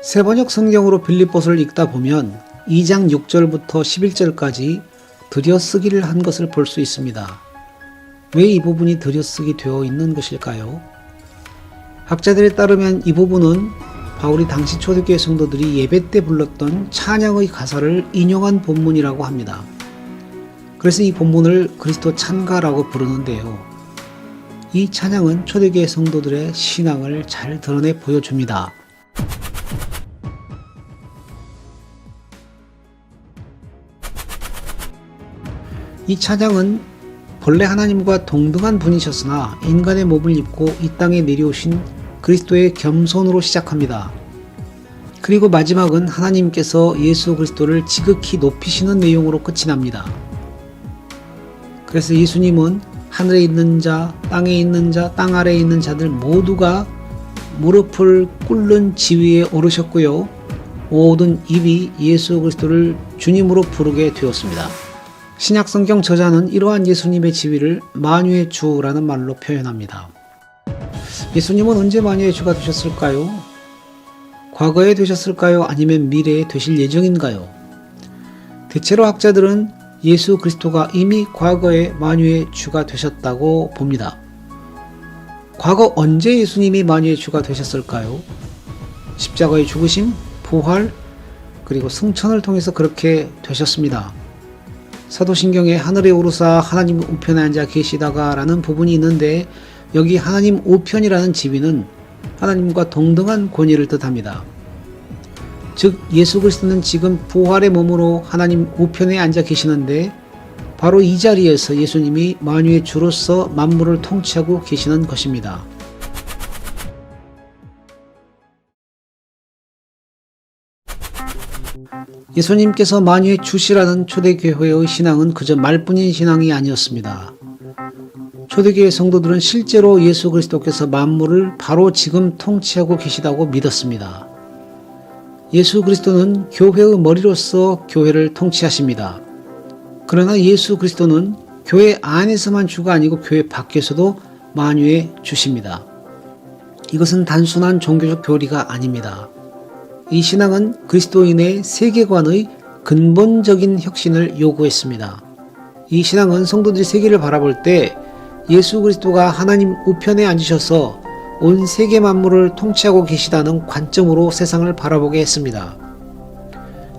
세번역 성경으로 빌립보서를 읽다 보면 2장 6절부터 11절까지 들여쓰기를 한 것을 볼 수 있습니다. 왜 이 부분이 들여쓰기 되어 있는 것일까요? 학자들에 따르면 이 부분은 바울이 당시 초대교회 성도들이 예배 때 불렀던 찬양의 가사를 인용한 본문이라고 합니다. 그래서 이 본문을 그리스도 찬가라고 부르는데요. 이 찬양은 초대교회 성도들의 신앙을 잘 드러내 보여줍니다. 이 찬양은 본래 하나님과 동등한 분이셨으나 인간의 몸을 입고 이 땅에 내려오신 그리스도의 겸손으로 시작합니다. 그리고 마지막은 하나님께서 예수 그리스도를 지극히 높이시는 내용으로 끝이 납니다. 그래서 예수님은 하늘에 있는 자, 땅에 있는 자, 땅 아래에 있는 자들 모두가 무릎을 꿇는 지위에 오르셨고요. 모든 입이 예수 그리스도를 주님으로 부르게 되었습니다. 신약성경 저자는 이러한 예수님의 지위를 만유의 주라는 말로 표현합니다. 예수님은 언제 만유의 주가 되셨을까요? 과거에 되셨을까요? 아니면 미래에 되실 예정인가요? 대체로 학자들은 예수 그리스도가 이미 과거에 만유의 주가 되셨다고 봅니다. 과거 언제 예수님이 만유의 주가 되셨을까요? 십자가의 죽으심, 부활, 그리고 승천을 통해서 그렇게 되셨습니다. 사도신경에 하늘에 오르사 하나님 우편에 앉아 계시다가 라는 부분이 있는데 여기 하나님 우편이라는 지위는 하나님과 동등한 권위를 뜻합니다. 즉 예수 그리스도는 지금 부활의 몸으로 하나님 우편에 앉아 계시는데 바로 이 자리에서 예수님이 만유의 주로서 만물을 통치하고 계시는 것입니다. 예수님께서 만유의 주시라는 초대교회의 신앙은 그저 말뿐인 신앙이 아니었습니다. 초대교회 성도들은 실제로 예수 그리스도께서 만물을 바로 지금 통치하고 계시다고 믿었습니다. 예수 그리스도는 교회의 머리로서 교회를 통치하십니다. 그러나 예수 그리스도는 교회 안에서만 주가 아니고 교회 밖에서도 만유의 주십니다. 이것은 단순한 종교적 교리가 아닙니다. 이 신앙은 그리스도인의 세계관의 근본적인 혁신을 요구했습니다. 이 신앙은 성도들이 세계를 바라볼 때 예수 그리스도가 하나님 우편에 앉으셔서 온 세계 만물을 통치하고 계시다는 관점으로 세상을 바라보게 했습니다.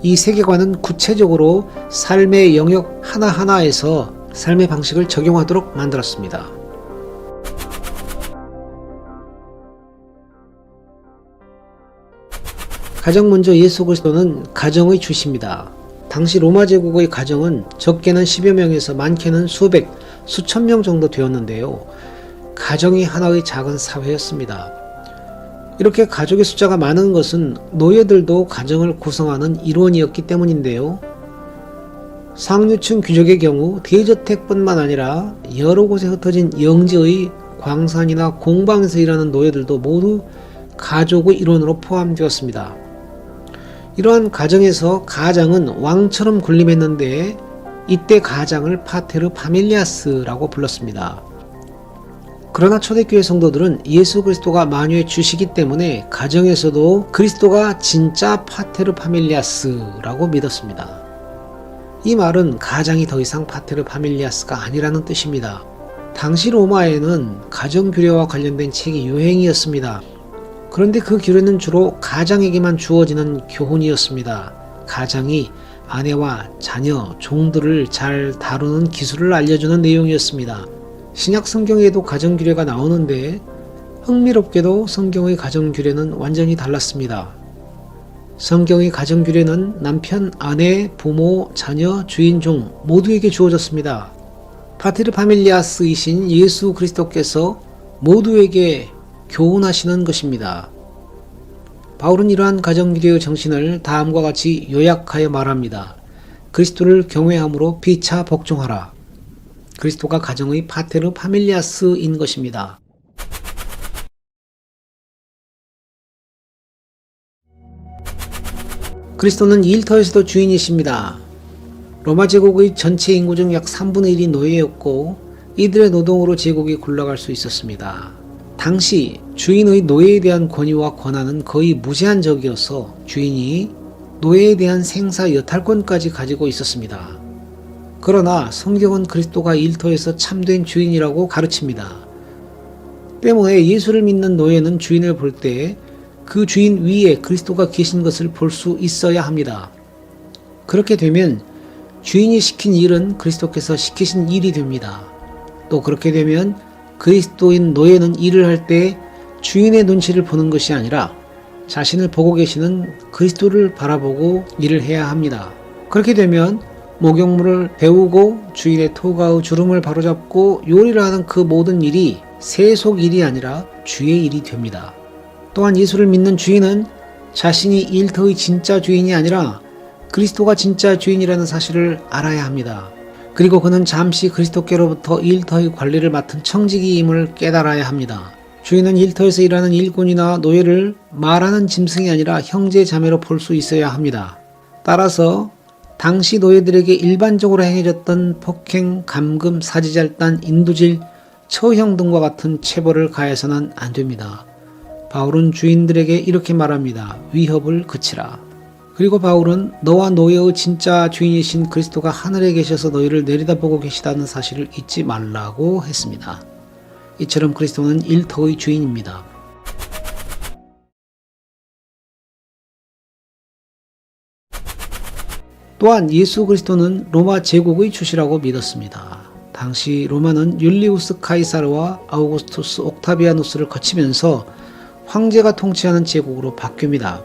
이 세계관은 구체적으로 삶의 영역 하나하나에서 삶의 방식을 적용하도록 만들었습니다. 가장 먼저 예수 그리스도는 가정의 주십니다. 당시 로마 제국의 가정은 적게는 10여 명에서 많게는 수백, 수천 명 정도 되었는데요. 가정이 하나의 작은 사회였습니다. 이렇게 가족의 숫자가 많은 것은 노예들도 가정을 구성하는 일원이었기 때문인데요. 상류층 귀족의 경우 대저택뿐만 아니라 여러 곳에 흩어진 영지의 광산이나 공방에서 일하는 노예들도 모두 가족의 일원으로 포함되었습니다. 이러한 가정에서 가장은 왕처럼 군림했는데 이때 가장을 파테르 파밀리아스라고 불렀습니다. 그러나 초대교회 성도들은 예수 그리스도가 만유의 주시기 때문에 가정에서도 그리스도가 진짜 파테르 파밀리아스라고 믿었습니다. 이 말은 가장이 더 이상 파테르 파밀리아스가 아니라는 뜻입니다. 당시 로마에는 가정규례와 관련된 책이 유행이었습니다. 그런데 그 규례는 주로 가장에게만 주어지는 교훈이었습니다. 가장이 아내와 자녀, 종들을 잘 다루는 기술을 알려주는 내용이었습니다. 신약 성경에도 가정규례가 나오는데 흥미롭게도 성경의 가정규례는 완전히 달랐습니다. 성경의 가정규례는 남편, 아내, 부모, 자녀, 주인, 종 모두에게 주어졌습니다. 파테르 파밀리아스이신 예수 그리스도께서 모두에게 교훈하시는 것입니다. 바울은 이러한 가정규례의 정신을 다음과 같이 요약하여 말합니다. 그리스도를 경외함으로 피차 복종하라. 그리스도가 가정의 파테르 파밀리아스인 것입니다. 그리스도는 이 일터에서도 주인이십니다. 로마 제국의 전체 인구 중 약 3분의 1이 노예였고 이들의 노동으로 제국이 굴러갈 수 있었습니다. 당시 주인의 노예에 대한 권위와 권한은 거의 무제한적이어서 주인이 노예에 대한 생사 여탈권까지 가지고 있었습니다. 그러나 성경은 그리스도가 일터에서 참된 주인이라고 가르칩니다. 때문에 예수를 믿는 노예는 주인을 볼 때 그 주인 위에 그리스도가 계신 것을 볼 수 있어야 합니다. 그렇게 되면 주인이 시킨 일은 그리스도께서 시키신 일이 됩니다. 또 그렇게 되면 그리스도인 노예는 일을 할 때 주인의 눈치를 보는 것이 아니라 자신을 보고 계시는 그리스도를 바라보고 일을 해야 합니다. 그렇게 되면 목욕물을 데우고 주인의 토가의 주름을 바로잡고 요리를 하는 그 모든 일이 세속 일이 아니라 주의 일이 됩니다. 또한 예수를 믿는 주인은 자신이 일터의 진짜 주인이 아니라 그리스도가 진짜 주인이라는 사실을 알아야 합니다. 그리고 그는 잠시 그리스도께로부터 일터의 관리를 맡은 청지기임을 깨달아야 합니다. 주인은 일터에서 일하는 일꾼이나 노예를 말하는 짐승이 아니라 형제 자매로 볼 수 있어야 합니다. 따라서 당시 노예들에게 일반적으로 행해졌던 폭행, 감금, 사지잘단, 인두질, 처형 등과 같은 체벌을 가해서는 안 됩니다. 바울은 주인들에게 이렇게 말합니다. 위협을 그치라. 그리고 바울은 너와 노예의 진짜 주인이신 그리스도가 하늘에 계셔서 너희를 내려다보고 계시다는 사실을 잊지 말라고 했습니다. 이처럼 그리스도는 일터의 주인입니다. 또한 예수 그리스도는 로마 제국의 주시라고 믿었습니다. 당시 로마는 율리우스 카이사르와 아우구스투스 옥타비아누스를 거치면서 황제가 통치하는 제국으로 바뀝니다.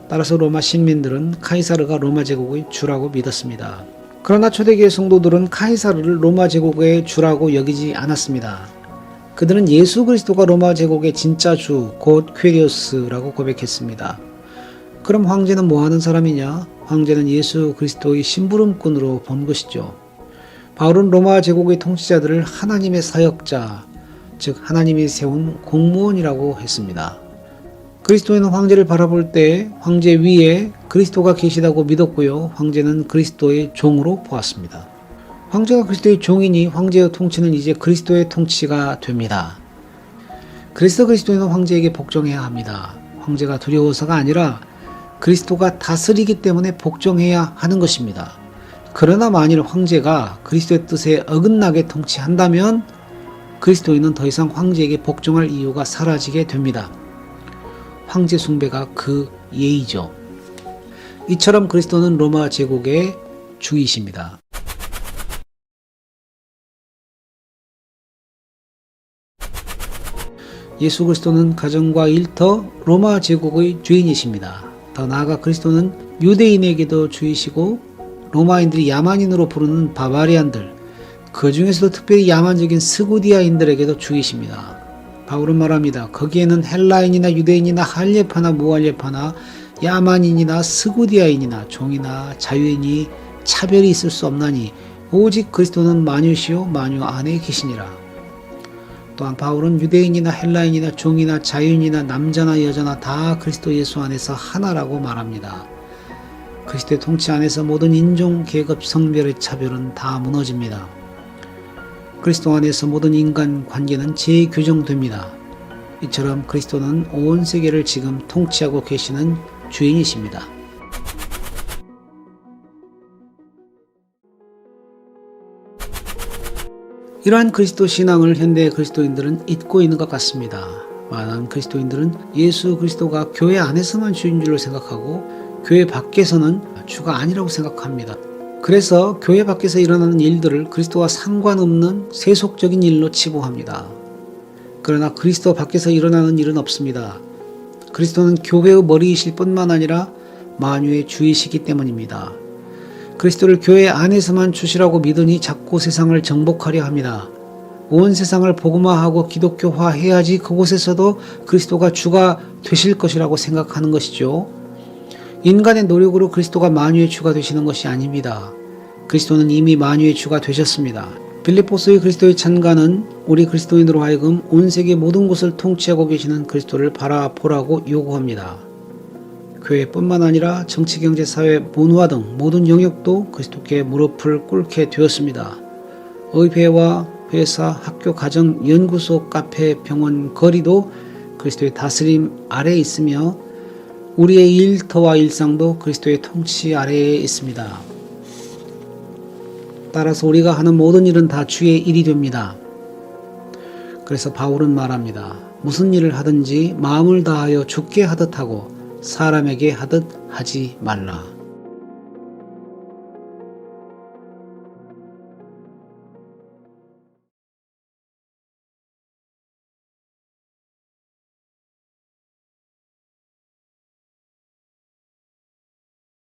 따라서 로마 시민들은 카이사르가 로마 제국의 주라고 믿었습니다. 그러나 초대교회 성도들은 카이사르를 로마 제국의 주라고 여기지 않았습니다. 그들은 예수 그리스도가 로마 제국의 진짜 주, 곧 퀴리오스라고 고백했습니다. 그럼 황제는 뭐 하는 사람이냐? 황제는 예수 그리스도의 심부름꾼으로 본 것이죠. 바울은 로마 제국의 통치자들을 하나님의 사역자, 즉 하나님이 세운 공무원이라고 했습니다. 그리스도인은 황제를 바라볼 때 황제 위에 그리스도가 계시다고 믿었고요. 황제는 그리스도의 종으로 보았습니다. 황제가 그리스도의 종이니 황제의 통치는 이제 그리스도의 통치가 됩니다. 그래서 그리스도인은 황제에게 복종해야 합니다. 황제가 두려워서가 아니라 그리스도가 다스리기 때문에 복종해야 하는 것입니다. 그러나 만일 황제가 그리스도의 뜻에 어긋나게 통치한다면 그리스도인은 더 이상 황제에게 복종할 이유가 사라지게 됩니다. 황제 숭배가 그 예의죠. 이처럼 그리스도는 로마 제국의 주이십니다. 예수 그리스도는 가정과 일터 로마 제국의 주인이십니다. 더 나아가 그리스도는 유대인에게도 주이시고 로마인들이 야만인으로 부르는 바바리안들, 그 중에서도 특별히 야만적인 스구디아인들에게도 주이십니다. 바울은 말합니다. 거기에는 헬라인이나 유대인이나 할례파나 무할례파나 야만인이나 스구디아인이나 종이나 자유인이 차별이 있을 수 없나니 오직 그리스도는 만유시요 만유 안에 계시니라. 또한 바울은 유대인이나 헬라인이나 종이나 자유인이나 남자나 여자나 다 그리스도 예수 안에서 하나라고 말합니다. 그리스도의 통치 안에서 모든 인종, 계급, 성별의 차별은 다 무너집니다. 그리스도 안에서 모든 인간 관계는 재규정됩니다. 이처럼 그리스도는 온 세계를 지금 통치하고 계시는 주인이십니다. 이러한 그리스도 신앙을 현대 그리스도인들은 잊고 있는 것 같습니다. 많은 그리스도인들은 예수 그리스도가 교회 안에서만 주인 줄로 생각하고 교회 밖에서는 주가 아니라고 생각합니다. 그래서 교회 밖에서 일어나는 일들을 그리스도와 상관없는 세속적인 일로 치부합니다. 그러나 그리스도 밖에서 일어나는 일은 없습니다. 그리스도는 교회의 머리이실 뿐만 아니라 만유의 주이시기 때문입니다. 그리스도를 교회 안에서만 주시라고 믿으니 자꾸 세상을 정복하려 합니다. 온 세상을 복음화하고 기독교화 해야지 그곳에서도 그리스도가 주가 되실 것이라고 생각하는 것이죠. 인간의 노력으로 그리스도가 만유의 주가 되시는 것이 아닙니다. 그리스도는 이미 만유의 주가 되셨습니다. 빌립보서의 그리스도의 찬가는 우리 그리스도인으로 하여금 온 세계 모든 곳을 통치하고 계시는 그리스도를 바라보라고 요구합니다. 교회뿐만 아니라 정치, 경제, 사회, 문화 등 모든 영역도 그리스도께 무릎을 꿇게 되었습니다. 의회와 회사, 학교, 가정, 연구소, 카페, 병원, 거리도 그리스도의 다스림 아래에 있으며 우리의 일터와 일상도 그리스도의 통치 아래에 있습니다. 따라서 우리가 하는 모든 일은 다 주의 일이 됩니다. 그래서 바울은 말합니다. 무슨 일을 하든지 마음을 다하여 주께 하듯 하고 사람에게 하듯 하지 말라.